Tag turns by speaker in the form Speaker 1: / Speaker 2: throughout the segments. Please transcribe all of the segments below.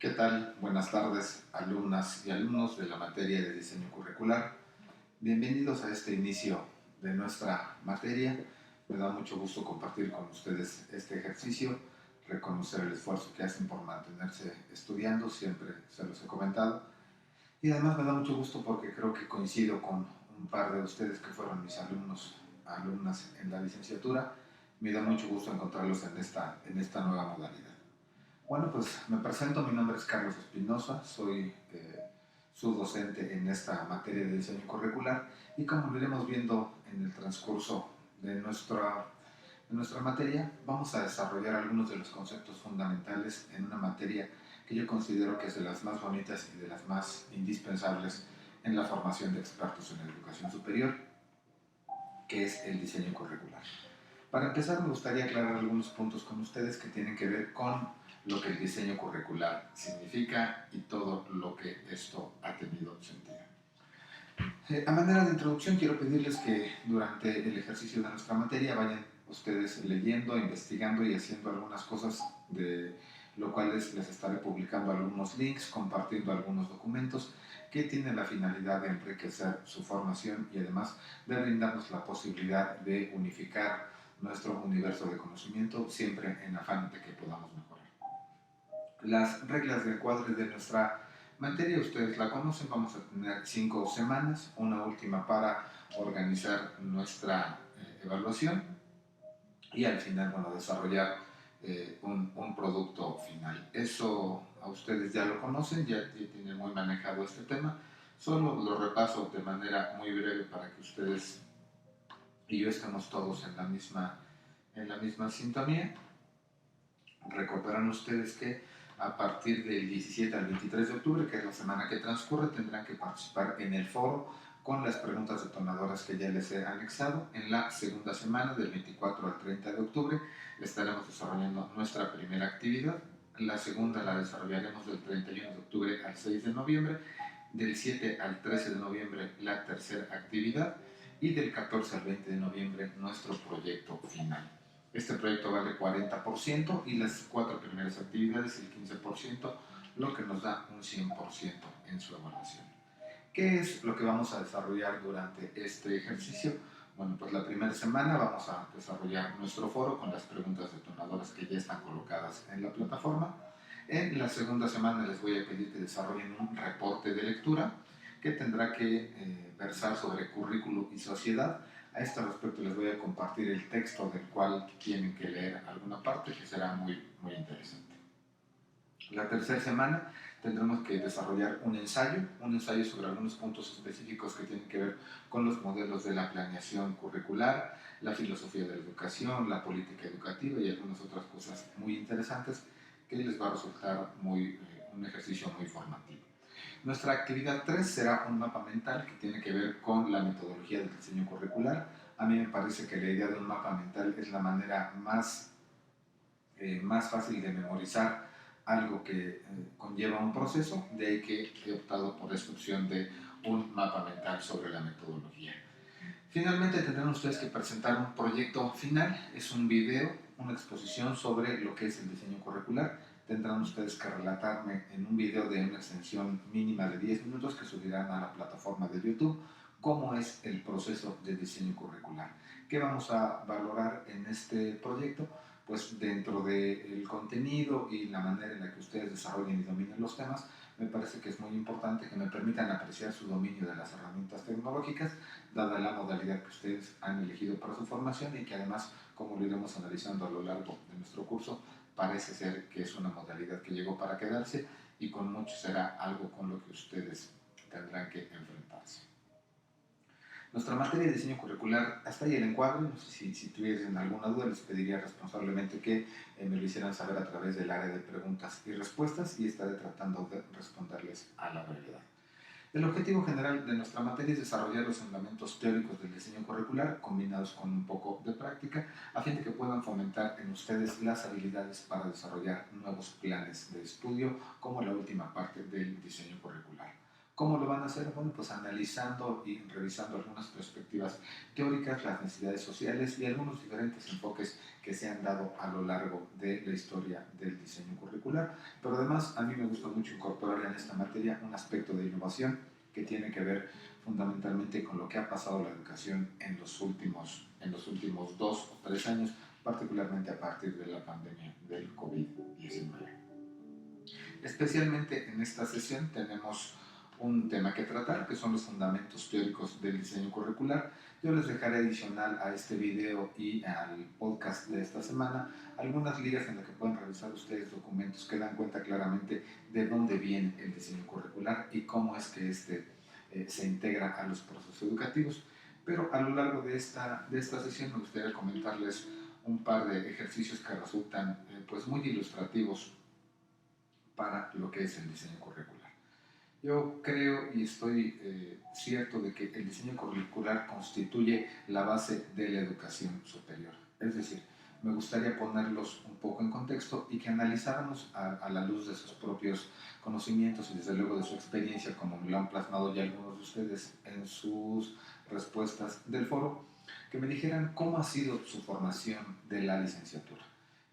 Speaker 1: ¿Qué tal? Buenas tardes, alumnas y alumnos de la materia de diseño curricular. Bienvenidos a este inicio de nuestra materia. Me da mucho gusto compartir con ustedes este ejercicio, reconocer el esfuerzo que hacen por mantenerse estudiando, siempre se los he comentado. Y además me da mucho gusto porque creo que coincido con un par de ustedes que fueron mis alumnas en la licenciatura. Me da mucho gusto encontrarlos en esta nueva modalidad. Bueno, pues me presento, mi nombre es Carlos Espinosa, soy su docente en esta materia de diseño curricular y como lo iremos viendo en el transcurso de nuestra materia, vamos a desarrollar algunos de los conceptos fundamentales en una materia que yo considero que es de las más bonitas y de las más indispensables en la formación de expertos en educación superior, que es el diseño curricular. Para empezar, me gustaría aclarar algunos puntos con ustedes que tienen que ver con lo que el diseño curricular significa y todo lo que esto ha tenido sentido. A manera de introducción, quiero pedirles que durante el ejercicio de nuestra materia vayan ustedes leyendo, investigando y haciendo algunas cosas, de lo cual les estaré publicando algunos links, compartiendo algunos documentos que tienen la finalidad de enriquecer su formación y además de brindarnos la posibilidad de unificar nuestro universo de conocimiento, siempre en afán de que podamos mejorar. Las reglas del cuadro de nuestra materia ustedes la conocen. Vamos a tener 5 semanas, una última para organizar nuestra evaluación y al final, bueno, desarrollar un producto final. Eso a ustedes ya lo conocen, ya tienen muy manejado este tema. Solo lo repaso de manera muy breve para que ustedes y yo estemos todos en la misma sintonía. Recordarán ustedes que a partir del 17 al 23 de octubre, que es la semana que transcurre, tendrán que participar en el foro con las preguntas detonadoras que ya les he anexado. En la segunda semana, del 24 al 30 de octubre, estaremos desarrollando nuestra primera actividad. La segunda la desarrollaremos del 31 de octubre al 6 de noviembre, del 7 al 13 de noviembre la tercera actividad y del 14 al 20 de noviembre nuestro proyecto final. Este proyecto vale 40% y las 4 primeras actividades el 15%, lo que nos da un 100% en su evaluación. ¿Qué es lo que vamos a desarrollar durante este ejercicio? Bueno, pues la primera semana vamos a desarrollar nuestro foro con las preguntas detonadoras que ya están colocadas en la plataforma. En la segunda semana les voy a pedir que desarrollen un reporte de lectura que tendrá que versar sobre currículo y sociedad. A este respecto les voy a compartir el texto del cual tienen que leer alguna parte que será muy interesante. La tercera semana tendremos que desarrollar un ensayo sobre algunos puntos específicos que tienen que ver con los modelos de la planeación curricular, la filosofía de la educación, la política educativa y algunas otras cosas muy interesantes que les va a resultar un ejercicio muy formativo. Nuestra actividad 3 será un mapa mental que tiene que ver con la metodología del diseño curricular. A mí me parece que la idea de un mapa mental es la manera más fácil de memorizar algo que conlleva un proceso, de ahí que he optado por esta opción de un mapa mental sobre la metodología. Finalmente tendrán ustedes que presentar un proyecto final, es un video, una exposición sobre lo que es el diseño curricular. Tendrán ustedes que relatarme en un video de una extensión mínima de 10 minutos que subirán a la plataforma de YouTube cómo es el proceso de diseño curricular. ¿Qué vamos a valorar en este proyecto? Pues dentro del contenido y la manera en la que ustedes desarrollen y dominen los temas, me parece que es muy importante que me permitan apreciar su dominio de las herramientas tecnológicas, dada la modalidad que ustedes han elegido para su formación y que además, como lo iremos analizando a lo largo de nuestro curso, parece ser que es una modalidad que llegó para quedarse y con mucho será algo con lo que ustedes tendrán que enfrentarse. Nuestra materia de diseño curricular, hasta ahí el encuadre. No sé si tuviesen alguna duda, les pediría responsablemente que me lo hicieran saber a través del área de preguntas y respuestas y estaré tratando de responderles a la brevedad. El objetivo general de nuestra materia es desarrollar los fundamentos teóricos del diseño curricular combinados con un poco de práctica a fin de que puedan fomentar en ustedes las habilidades para desarrollar nuevos planes de estudio como la última parte del diseño curricular. ¿Cómo lo van a hacer? Bueno, pues analizando y revisando algunas perspectivas teóricas, las necesidades sociales y algunos diferentes enfoques que se han dado a lo largo de la historia del diseño curricular. Pero además a mí me gusta mucho incorporar en esta materia un aspecto de innovación que tiene que ver fundamentalmente con lo que ha pasado en la educación en los últimos 2 o 3 años, particularmente a partir de la pandemia del COVID-19. Especialmente en esta sesión tenemos un tema que tratar, que son los fundamentos teóricos del diseño curricular. Yo les dejaré adicional a este video y al podcast de esta semana algunas ligas en las que pueden revisar ustedes documentos que dan cuenta claramente de dónde viene el diseño curricular y cómo es que se integra a los procesos educativos. Pero a lo largo de esta sesión me gustaría comentarles un par de ejercicios que resultan pues muy ilustrativos para lo que es el diseño curricular. Yo creo y estoy cierto de que el diseño curricular constituye la base de la educación superior. Es decir, me gustaría ponerlos un poco en contexto y que analizáramos a la luz de sus propios conocimientos y desde luego de su experiencia, como me lo han plasmado ya algunos de ustedes en sus respuestas del foro, que me dijeran cómo ha sido su formación de la licenciatura,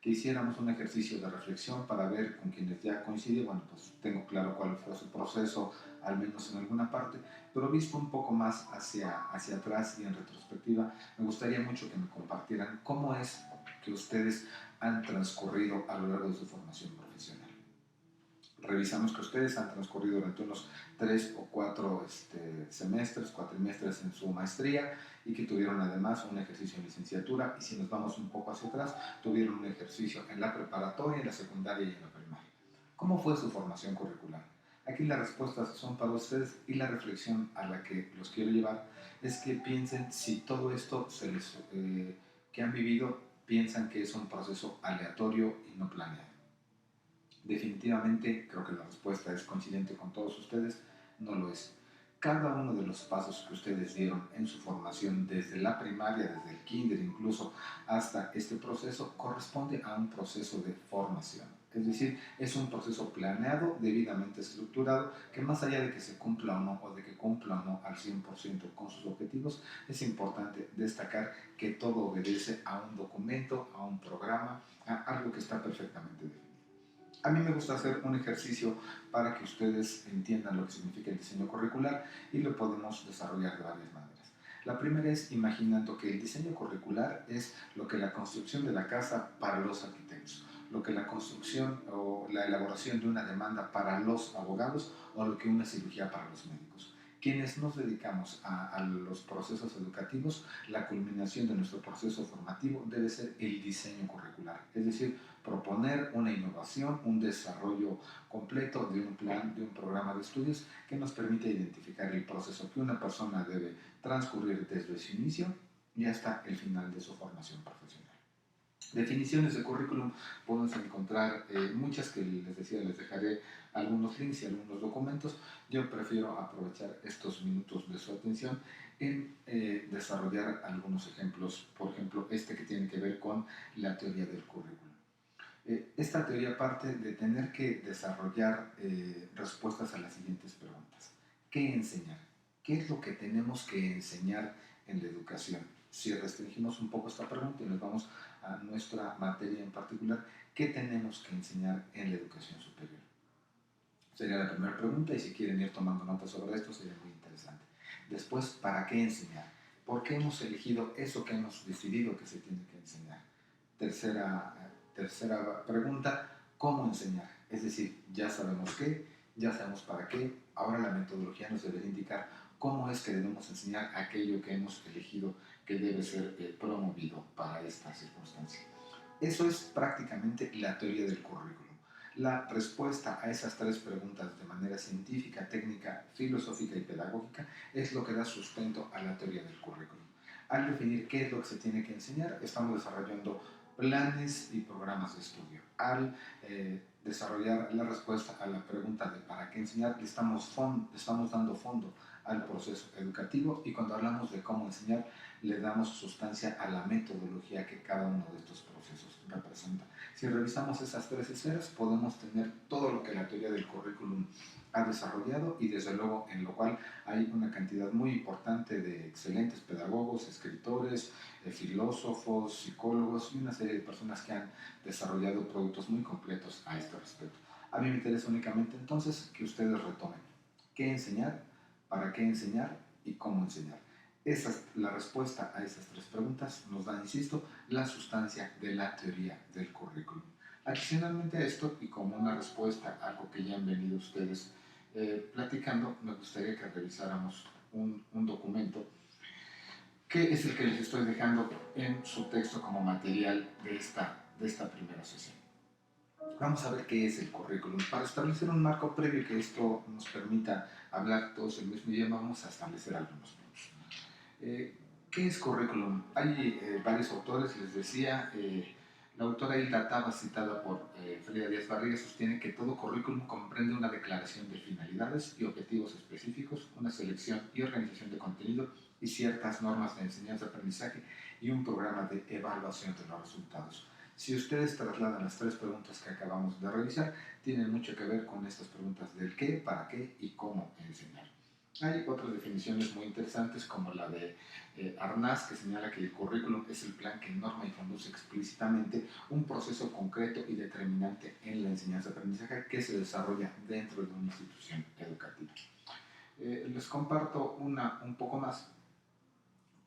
Speaker 1: que hiciéramos un ejercicio de reflexión para ver con quienes ya coincide. Bueno, pues tengo claro cuál fue su proceso, al menos en alguna parte, pero visto un poco más hacia atrás y en retrospectiva, me gustaría mucho que me compartieran cómo es que ustedes han transcurrido a lo largo de su formación profesional. Revisamos que ustedes han transcurrido durante unos 3 o 4 semestres, cuatrimestres en su maestría y que tuvieron además un ejercicio en licenciatura, y si nos vamos un poco hacia atrás, tuvieron un ejercicio en la preparatoria, en la secundaria y en la primaria. ¿Cómo fue su formación curricular? Aquí las respuestas son para ustedes y la reflexión a la que los quiero llevar es que piensen si todo esto que han vivido piensan que es un proceso aleatorio y no planeado. Definitivamente, creo que la respuesta es coincidente con todos ustedes, no lo es. Cada uno de los pasos que ustedes dieron en su formación, desde la primaria, desde el kinder incluso, hasta este proceso, corresponde a un proceso de formación. Es decir, es un proceso planeado, debidamente estructurado, que más allá de que se cumpla o no, o de que cumpla o no al 100% con sus objetivos, es importante destacar que todo obedece a un documento, a un programa, a algo que está perfectamente definido. A mí me gusta hacer un ejercicio para que ustedes entiendan lo que significa el diseño curricular y lo podemos desarrollar de varias maneras. La primera es imaginando que el diseño curricular es lo que la construcción de la casa para los arquitectos, lo que la construcción o la elaboración de una demanda para los abogados o lo que una cirugía para los médicos. Quienes nos dedicamos a los procesos educativos, la culminación de nuestro proceso formativo debe ser el diseño curricular, es decir, proponer una innovación, un desarrollo completo de un plan, de un programa de estudios que nos permite identificar el proceso que una persona debe transcurrir desde su inicio y hasta el final de su formación profesional. Definiciones de currículum podemos encontrar muchas, que les decía, les dejaré algunos links y algunos documentos. Yo prefiero aprovechar estos minutos de su atención en desarrollar algunos ejemplos, por ejemplo este que tiene que ver con la teoría del currículum. Esta teoría parte de tener que desarrollar respuestas a las siguientes preguntas. ¿Qué enseñar? ¿Qué es lo que tenemos que enseñar en la educación? Si restringimos un poco esta pregunta y nos vamos a nuestra materia en particular, ¿qué tenemos que enseñar en la educación superior? Sería la primera pregunta, y si quieren ir tomando notas sobre esto sería muy interesante. Después, ¿para qué enseñar? ¿Por qué hemos elegido eso que hemos decidido que se tiene que enseñar? Tercera pregunta, ¿cómo enseñar? Es decir, ya sabemos qué, ya sabemos para qué, ahora la metodología nos debería indicar cómo es que debemos enseñar aquello que hemos elegido que debe ser promovido para esta circunstancia. Eso es prácticamente la teoría del currículum. La respuesta a esas 3 preguntas de manera científica, técnica, filosófica y pedagógica es lo que da sustento a la teoría del currículum. Al definir qué es lo que se tiene que enseñar, estamos desarrollando planes y programas de estudio. Al desarrollar la respuesta a la pregunta de para qué enseñar, le estamos dando fondo al proceso educativo, y cuando hablamos de cómo enseñar, le damos sustancia a la metodología que cada uno de estos procesos representa. Si revisamos esas tres esferas, podemos tener todo lo que la teoría del currículum ha desarrollado y desde luego en lo cual hay una cantidad muy importante de excelentes pedagogos, escritores, filósofos, psicólogos y una serie de personas que han desarrollado productos muy completos a este respecto. A mí me interesa únicamente entonces que ustedes retomen qué enseñar, para qué enseñar y cómo enseñar. La respuesta a esas tres preguntas nos da, insisto, la sustancia de la teoría del currículum. Adicionalmente a esto, y como una respuesta a algo que ya han venido ustedes platicando, me gustaría que revisáramos un documento que es el que les estoy dejando en su texto como material de esta primera sesión. Vamos a ver qué es el currículum. Para establecer un marco previo que esto nos permita hablar todos el mismo idioma, vamos a establecer algunos puntos. ¿Qué es currículum? Hay varios autores, les decía, la autora Hilda Taba, citada por Frida Díaz Barriga, sostiene que todo currículum comprende una declaración de finalidades y objetivos específicos, una selección y organización de contenido y ciertas normas de enseñanza-aprendizaje y un programa de evaluación de los resultados. Si ustedes trasladan las tres preguntas que acabamos de revisar, tienen mucho que ver con estas preguntas del qué, para qué y cómo enseñar. Hay otras definiciones muy interesantes como la de Arnaz, que señala que el currículum es el plan que norma y conduce explícitamente un proceso concreto y determinante en la enseñanza-aprendizaje que se desarrolla dentro de una institución educativa. Les comparto un poco más.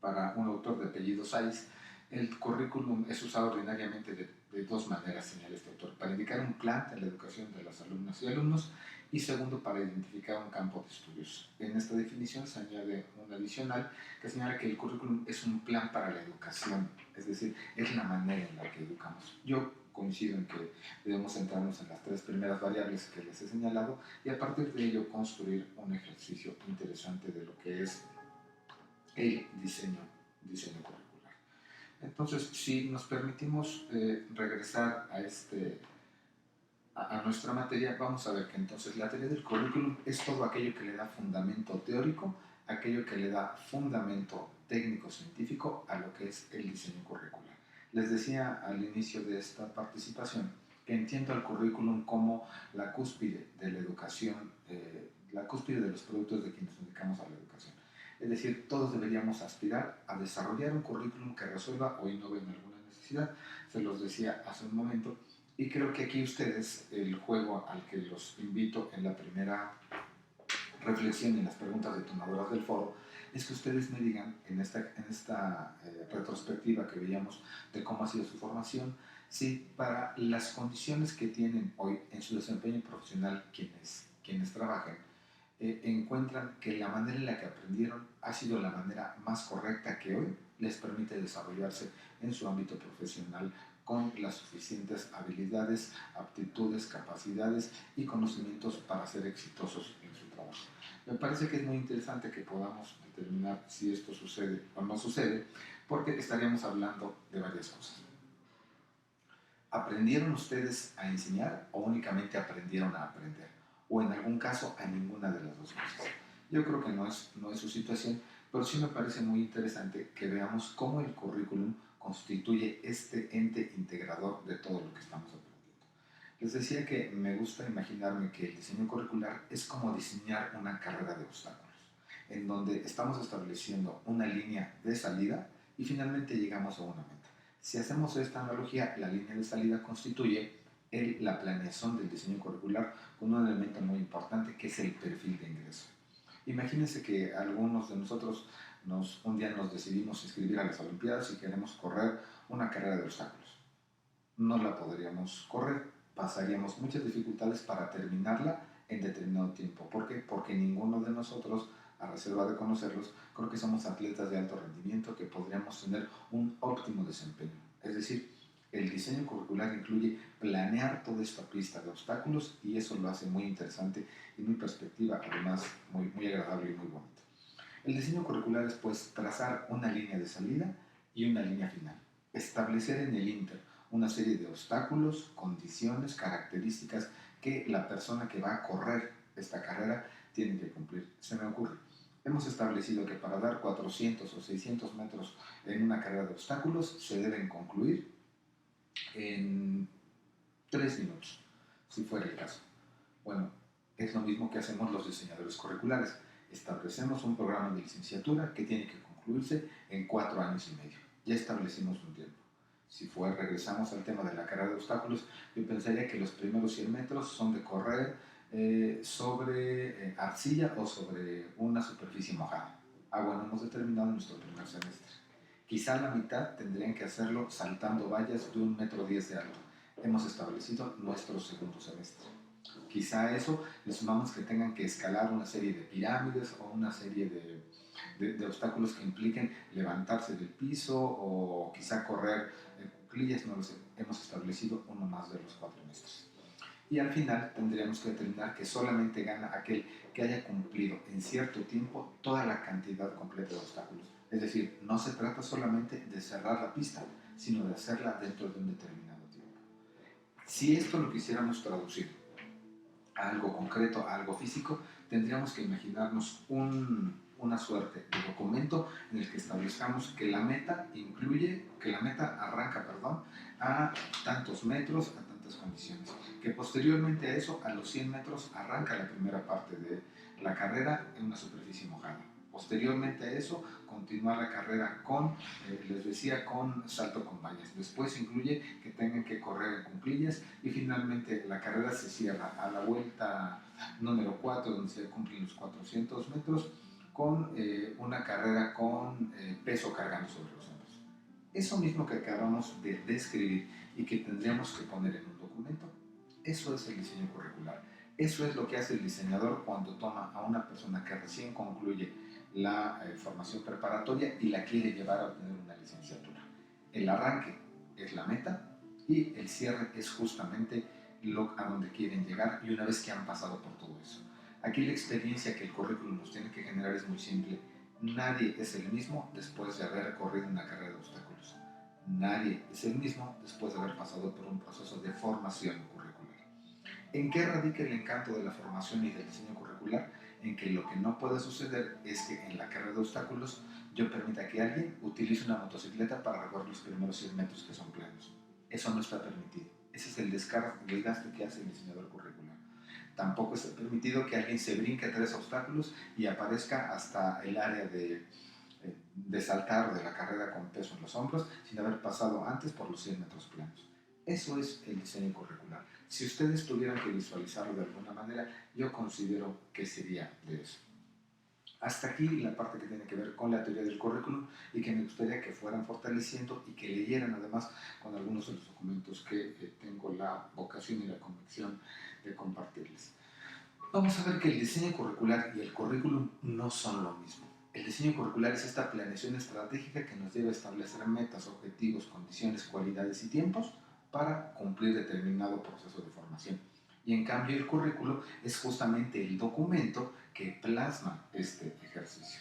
Speaker 1: Para un autor de apellido Saiz, el currículum es usado ordinariamente de dos maneras, señala este autor: para indicar un plan de la educación de las alumnas y alumnos, y segundo, para identificar un campo de estudios. En esta definición se añade un adicional que señala que el currículum es un plan para la educación, es decir, es la manera en la que educamos. Yo coincido en que debemos centrarnos en las tres primeras variables que les he señalado y a partir de ello construir un ejercicio interesante de lo que es el diseño curricular. Entonces, si nos permitimos regresar a nuestra materia, vamos a ver que entonces la teoría del currículum es todo aquello que le da fundamento teórico, aquello que le da fundamento técnico-científico a lo que es el diseño curricular. Les decía al inicio de esta participación que entiendo al currículum como la cúspide de la educación, la cúspide de los productos de quienes nos dedicamos a la educación. Es decir, todos deberíamos aspirar a desarrollar un currículum que resuelva o innove en alguna necesidad. Se los decía hace un momento. Y creo que aquí ustedes, el juego al que los invito en la primera reflexión y en las preguntas detonadoras del foro, es que ustedes me digan en esta retrospectiva que veíamos de cómo ha sido su formación, si para las condiciones que tienen hoy en su desempeño profesional quienes trabajan, encuentran que la manera en la que aprendieron ha sido la manera más correcta que hoy les permite desarrollarse en su ámbito profesional con las suficientes habilidades, aptitudes, capacidades y conocimientos para ser exitosos en su trabajo. Me parece que es muy interesante que podamos determinar si esto sucede o no sucede, porque estaríamos hablando de varias cosas. ¿Aprendieron ustedes a enseñar o únicamente aprendieron a aprender? O en algún caso a ninguna de las dos cosas. Yo creo que no es su situación, pero sí me parece muy interesante que veamos cómo el currículum constituye este ente integrador de todo lo que estamos aprendiendo. Les decía que me gusta imaginarme que el diseño curricular es como diseñar una carrera de obstáculos, en donde estamos estableciendo una línea de salida y finalmente llegamos a una meta. Si hacemos esta analogía, la línea de salida constituye la planeación del diseño curricular con un elemento muy importante que es el perfil de ingreso. Imagínense que algunos de nosotros un día nos decidimos inscribir a las Olimpiadas y queremos correr una carrera de obstáculos. No la podríamos correr, pasaríamos muchas dificultades para terminarla en determinado tiempo. ¿Por qué? Porque ninguno de nosotros, a reserva de conocerlos, creo que somos atletas de alto rendimiento que podríamos tener un óptimo desempeño. Es decir, el diseño curricular incluye planear toda esta pista de obstáculos y eso lo hace muy interesante y mi perspectiva, además, muy, muy agradable y muy bonito. El diseño curricular es, pues, trazar una línea de salida y una línea final. Establecer en el inter una serie de obstáculos, condiciones, características que la persona que va a correr esta carrera tiene que cumplir. Se me ocurre. Hemos establecido que para dar 400 o 600 metros en una carrera de obstáculos se deben concluir en 3 minutos, si fuera el caso. Bueno, es lo mismo que hacemos los diseñadores curriculares. Establecemos un programa de licenciatura que tiene que concluirse en 4 años y medio. Ya establecimos un tiempo. Si regresamos al tema de la carrera de obstáculos, yo pensaría que los primeros 100 metros son de correr sobre arcilla o sobre una superficie mojada. Bueno, hemos determinado nuestro primer semestre. Quizá la mitad tendrían que hacerlo saltando vallas de 1,10 m de alto. Hemos establecido nuestro segundo semestre. Quizá a eso le sumamos que tengan que escalar una serie de pirámides o una serie de obstáculos que impliquen levantarse del piso o quizá correr en cuclillas, no lo sé. Hemos establecido uno más de los cuatrimestres. Y al final tendríamos que determinar que solamente gana aquel que haya cumplido en cierto tiempo toda la cantidad completa de obstáculos. Es decir, no se trata solamente de cerrar la pista, sino de hacerla dentro de un determinado tiempo. Si esto lo quisiéramos traducir a algo concreto, a algo físico, tendríamos que imaginarnos una suerte de documento en el que establezcamos que la meta arranca a tantos metros, a tantas condiciones, que posteriormente a eso, a los 100 metros, arranca la primera parte de la carrera en una superficie mojada. Posteriormente a eso, continúa la carrera con, les decía, con salto con vallas. Después incluye que tengan que correr en cuclillas y finalmente la carrera se cierra a la vuelta número 4, donde se cumplen los 400 metros, con una carrera con peso cargando sobre los hombros. Eso mismo que acabamos de describir y que tendríamos que poner en un documento, eso es el diseño curricular. Eso es lo que hace el diseñador cuando toma a una persona que recién concluye la formación preparatoria y la quiere llevar a obtener una licenciatura. El arranque es la meta y el cierre es justamente a donde quieren llegar y una vez que han pasado por todo eso. Aquí la experiencia que el currículum nos tiene que generar es muy simple. Nadie es el mismo después de haber corrido una carrera de obstáculos. Nadie es el mismo después de haber pasado por un proceso de formación curricular. ¿En qué radica el encanto de la formación y del diseño curricular? En que lo que no puede suceder es que en la carrera de obstáculos yo permita que alguien utilice una motocicleta para recorrer los primeros 100 metros que son planos. Eso no está permitido. Ese es el desgaste que hace el diseñador curricular. Tampoco está permitido que alguien se brinque 3 obstáculos y aparezca hasta el área de saltar de la carrera con peso en los hombros sin haber pasado antes por los 100 metros planos. Eso es el diseño curricular. Si ustedes tuvieran que visualizarlo de alguna manera, yo considero que sería de eso. Hasta aquí la parte que tiene que ver con la teoría del currículum y que me gustaría que fueran fortaleciendo y que leyeran además con algunos de los documentos que tengo la vocación y la convicción de compartirles. Vamos a ver que el diseño curricular y el currículum no son lo mismo. El diseño curricular es esta planeación estratégica que nos debe establecer metas, objetivos, condiciones, cualidades y tiempos para cumplir determinado proceso de formación. Y en cambio el currículo es justamente el documento que plasma este ejercicio.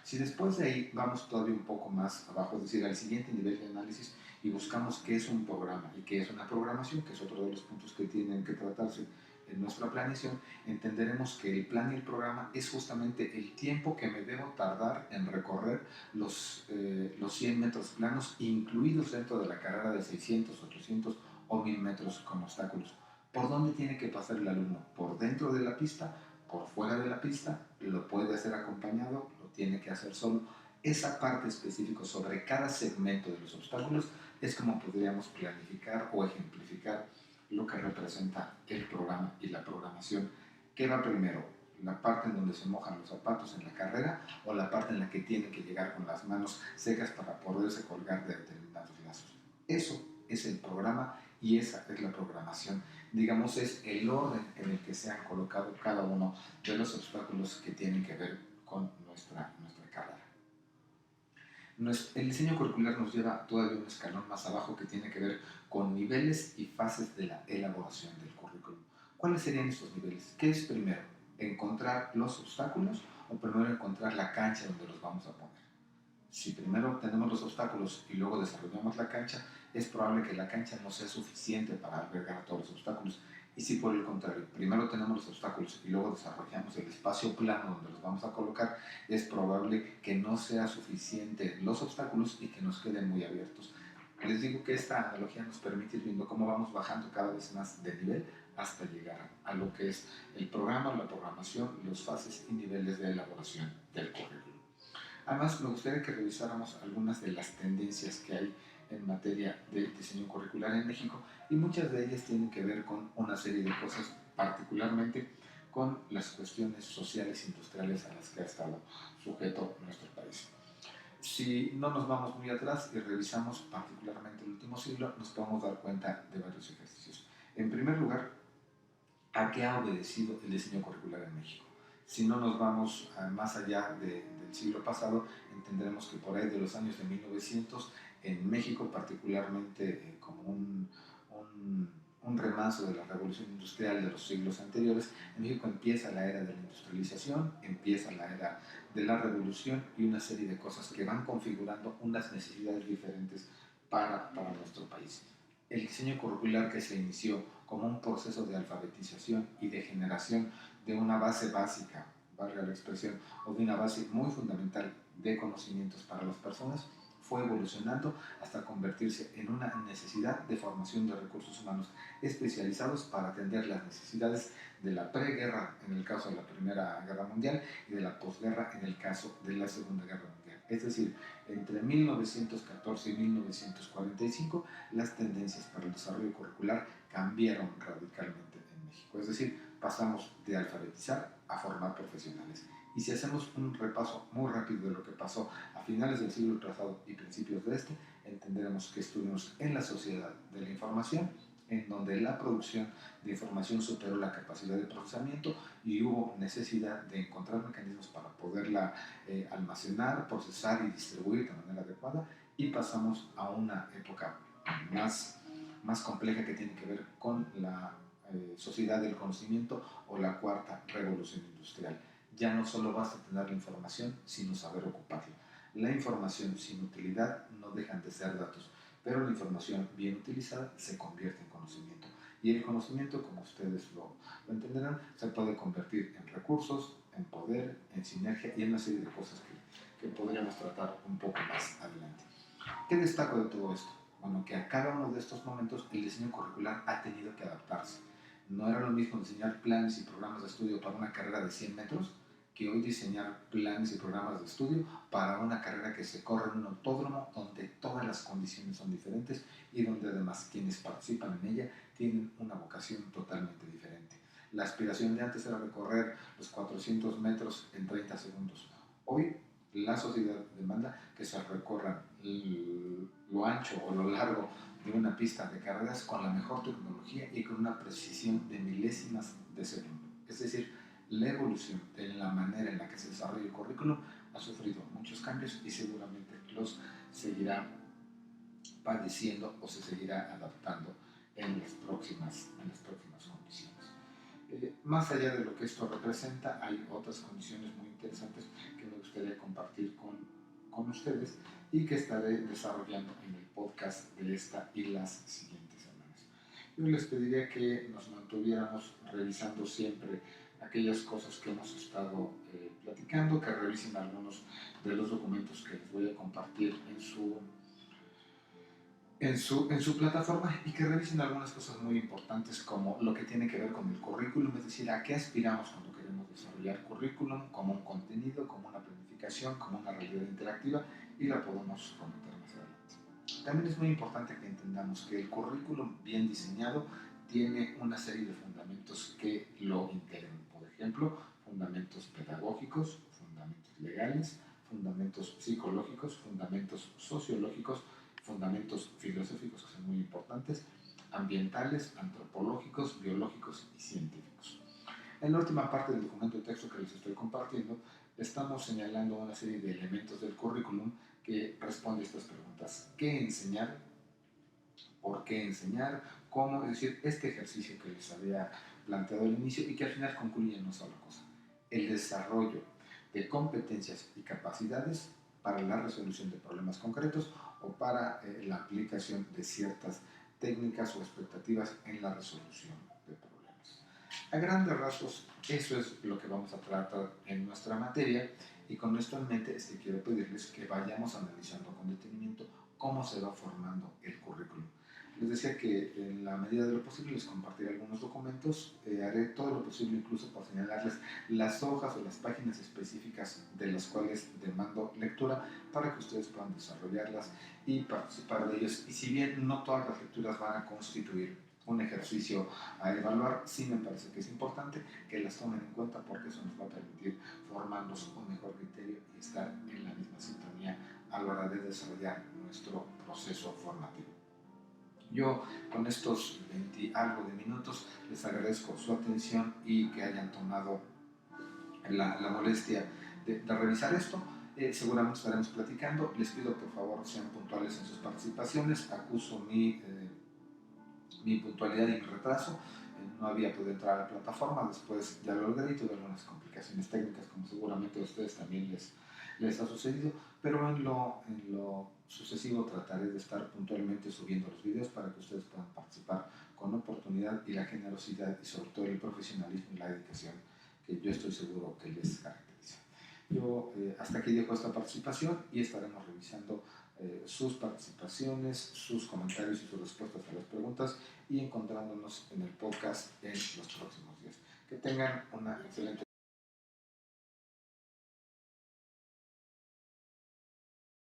Speaker 1: Si después de ahí vamos todavía un poco más abajo, es decir, al siguiente nivel de análisis y buscamos qué es un programa y qué es una programación, que es otro de los puntos que tienen que tratarse en nuestra planeación, entenderemos que el plan y el programa es justamente el tiempo que me debo tardar en recorrer los 100 metros planos, incluidos dentro de la carrera de 600, 800 o 1000 metros con obstáculos. ¿Por dónde tiene que pasar el alumno? ¿Por dentro de la pista? ¿Por fuera de la pista? ¿Lo puede hacer acompañado? ¿Lo tiene que hacer solo? Esa parte específica sobre cada segmento de los obstáculos es como podríamos planificar o ejemplificar lo que representa el programa y la programación. ¿Qué va primero? ¿La parte en donde se mojan los zapatos en la carrera o la parte en la que tienen que llegar con las manos secas para poderse colgar de determinados lazos? Eso es el programa y esa es la programación. Digamos, es el orden en el que se han colocado cada uno de los obstáculos que tienen que ver con nuestra carrera. El diseño curricular nos lleva todavía un escalón más abajo que tiene que ver con niveles y fases de la elaboración del currículum. ¿Cuáles serían estos niveles? ¿Qué es primero? ¿Encontrar los obstáculos o primero encontrar la cancha donde los vamos a poner? Si primero tenemos los obstáculos y luego desarrollamos la cancha, es probable que la cancha no sea suficiente para albergar todos los obstáculos. Y si por el contrario, primero tenemos los obstáculos y luego desarrollamos el espacio plano donde los vamos a colocar, es probable que no sea suficiente los obstáculos y que nos queden muy abiertos. Les digo que esta analogía nos permite ir viendo cómo vamos bajando cada vez más de nivel hasta llegar a lo que es el programa, la programación, los fases y niveles de elaboración del currículum. Además, me gustaría que revisáramos algunas de las tendencias que hay en materia de diseño curricular en México, y muchas de ellas tienen que ver con una serie de cosas, particularmente con las cuestiones sociales e industriales a las que ha estado sujeto nuestro país. Si no nos vamos muy atrás y revisamos particularmente el último siglo, nos podemos dar cuenta de varios ejercicios. En primer lugar, ¿a qué ha obedecido el diseño curricular en México? Si no nos vamos más allá del siglo pasado, entenderemos que por ahí de los años de 1900, en México, particularmente como un remanso de la revolución industrial de los siglos anteriores, en México empieza la era de la industrialización, empieza la era de la revolución y una serie de cosas que van configurando unas necesidades diferentes para nuestro país. El diseño curricular, que se inició como un proceso de alfabetización y de generación de una base básica, valga la expresión, o de una base muy fundamental de conocimientos para las personas, fue evolucionando hasta convertirse en una necesidad de formación de recursos humanos especializados para atender las necesidades de la preguerra en el caso de la Primera Guerra Mundial y de la posguerra en el caso de la Segunda Guerra Mundial. Es decir, entre 1914 y 1945 las tendencias para el desarrollo curricular cambiaron radicalmente en México. Es decir, pasamos de alfabetizar a formar profesionales. Y si hacemos un repaso muy rápido de lo que pasó a finales del siglo pasado y principios de este, entenderemos que estuvimos en la sociedad de la información, en donde la producción de información superó la capacidad de procesamiento y hubo necesidad de encontrar mecanismos para poderla almacenar, procesar y distribuir de manera adecuada, y pasamos a una época más compleja que tiene que ver con la sociedad del conocimiento o la cuarta revolución industrial. Ya no solo basta tener la información, sino saber ocuparla. La información sin utilidad no dejan de ser datos, pero la información bien utilizada se convierte en conocimiento. Y el conocimiento, como ustedes lo entenderán, se puede convertir en recursos, en poder, en sinergia y en una serie de cosas que podríamos tratar un poco más adelante. ¿Qué destaco de todo esto? Bueno, que a cada uno de estos momentos el diseño curricular ha tenido que adaptarse. No era lo mismo diseñar planes y programas de estudio para una carrera de 100 metros que hoy diseñar planes y programas de estudio para una carrera que se corre en un autódromo donde todas las condiciones son diferentes y donde además quienes participan en ella tienen una vocación totalmente diferente. La aspiración de antes era recorrer los 400 metros en 30 segundos. Hoy la sociedad demanda que se recorran lo ancho o lo largo de una pista de carreras con la mejor tecnología y con una precisión de milésimas de segundo. Es decir, la evolución de la manera en la que se desarrolla el currículum ha sufrido muchos cambios y seguramente los seguirá padeciendo o se seguirá adaptando en las próximas condiciones. Más allá de lo que esto representa, hay otras condiciones muy interesantes que me gustaría compartir con ustedes y que estaré desarrollando en el podcast de esta y las siguientes semanas. Yo les pediría que nos mantuviéramos revisando siempre aquellas cosas que hemos estado platicando, que revisen algunos de los documentos que les voy a compartir en su plataforma, y que revisen algunas cosas muy importantes como lo que tiene que ver con el currículum, es decir, a qué aspiramos cuando queremos desarrollar currículum como un contenido, como una planificación, como una realidad interactiva, y la podemos comentar más adelante. También es muy importante que entendamos que el currículum bien diseñado tiene una serie de fundamentos que lo integran. Por ejemplo, fundamentos pedagógicos, fundamentos legales, fundamentos psicológicos, fundamentos sociológicos, fundamentos filosóficos que son muy importantes, ambientales, antropológicos, biológicos y científicos. En la última parte del documento de texto que les estoy compartiendo, estamos señalando una serie de elementos del currículum que responde a estas preguntas. ¿Qué enseñar? ¿Por qué enseñar? ¿Cómo? Es decir, este ejercicio que les había planteado al inicio y que al final concluye en una sola cosa: el desarrollo de competencias y capacidades para la resolución de problemas concretos o para la aplicación de ciertas técnicas o expectativas en la resolución de problemas. A grandes rasgos, eso es lo que vamos a tratar en nuestra materia, y con esto en mente es que quiero pedirles que vayamos analizando con detenimiento cómo se va formando el currículum. Les decía que en la medida de lo posible les compartiré algunos documentos, haré todo lo posible incluso por señalarles las hojas o las páginas específicas de las cuales demando lectura para que ustedes puedan desarrollarlas y participar de ellos. Y si bien no todas las lecturas van a constituir un ejercicio a evaluar, sí me parece que es importante que las tomen en cuenta porque eso nos va a permitir formarnos un mejor criterio y estar en la misma sintonía a la hora de desarrollar nuestro proceso formativo. Yo con estos 20 algo de minutos les agradezco su atención y que hayan tomado la molestia de revisar esto. Seguramente estaremos platicando. Les pido por favor sean puntuales en sus participaciones. Acuso mi puntualidad y mi retraso. No había podido entrar a la plataforma, después ya lo logré y tuve algunas complicaciones técnicas, como seguramente a ustedes también les ha sucedido, pero en lo sucesivo trataré de estar puntualmente subiendo los videos para que ustedes puedan participar con oportunidad y la generosidad y sobre todo el profesionalismo y la dedicación que yo estoy seguro que les caracteriza. Yo hasta aquí dejo esta participación y estaremos revisando sus participaciones, sus comentarios y sus respuestas a las preguntas y encontrándonos en el podcast en los próximos días. Que tengan una excelente